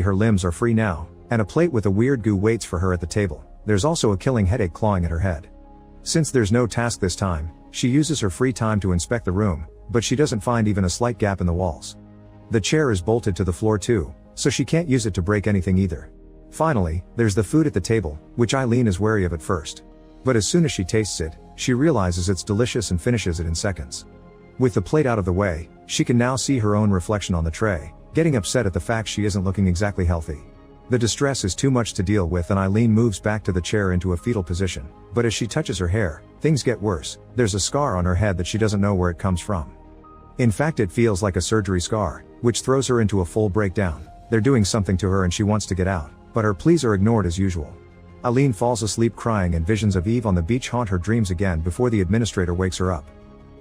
Her limbs are free now, and a plate with a weird goo waits for her at the table. There's also a killing headache clawing at her head. Since there's no task this time, she uses her free time to inspect the room, but she doesn't find even a slight gap in the walls. The chair is bolted to the floor too, so she can't use it to break anything either. Finally, there's the food at the table, which Eileen is wary of at first. But as soon as she tastes it, she realizes it's delicious and finishes it in seconds. With the plate out of the way, she can now see her own reflection on the tray, getting upset at the fact she isn't looking exactly healthy. The distress is too much to deal with and Eileen moves back to the chair into a fetal position, but as she touches her hair, things get worse. There's a scar on her head that she doesn't know where it comes from. In fact, it feels like a surgery scar, which throws her into a full breakdown. They're doing something to her and she wants to get out, but her pleas are ignored as usual. Eileen falls asleep crying and visions of Eve on the beach haunt her dreams again before the administrator wakes her up.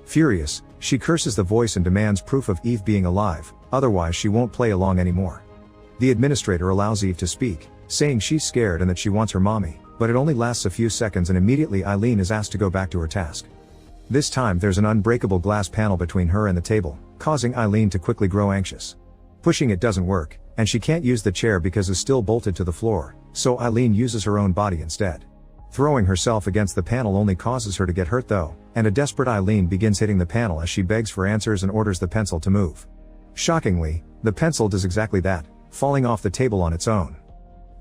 Furious, she curses the voice and demands proof of Eve being alive, otherwise she won't play along anymore. The administrator allows Eve to speak, saying she's scared and that she wants her mommy, but it only lasts a few seconds and immediately Eileen is asked to go back to her task. This time there's an unbreakable glass panel between her and the table, causing Eileen to quickly grow anxious. Pushing it doesn't work, and she can't use the chair because it's still bolted to the floor, so Eileen uses her own body instead. Throwing herself against the panel only causes her to get hurt though, and a desperate Eileen begins hitting the panel as she begs for answers and orders the pencil to move. Shockingly, the pencil does exactly that, falling off the table on its own.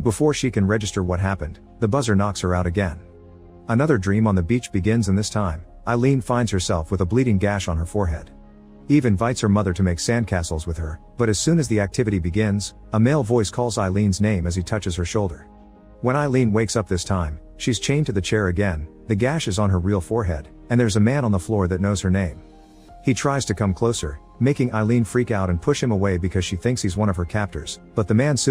Before she can register what happened, the buzzer knocks her out again. Another dream on the beach begins and this time, Eileen finds herself with a bleeding gash on her forehead. Eve invites her mother to make sandcastles with her, but as soon as the activity begins, a male voice calls Eileen's name as he touches her shoulder. When Eileen wakes up this time, she's chained to the chair again, the gash is on her real forehead, and there's a man on the floor that knows her name. He tries to come closer, making Eileen freak out and push him away because she thinks he's one of her captors, but the man soon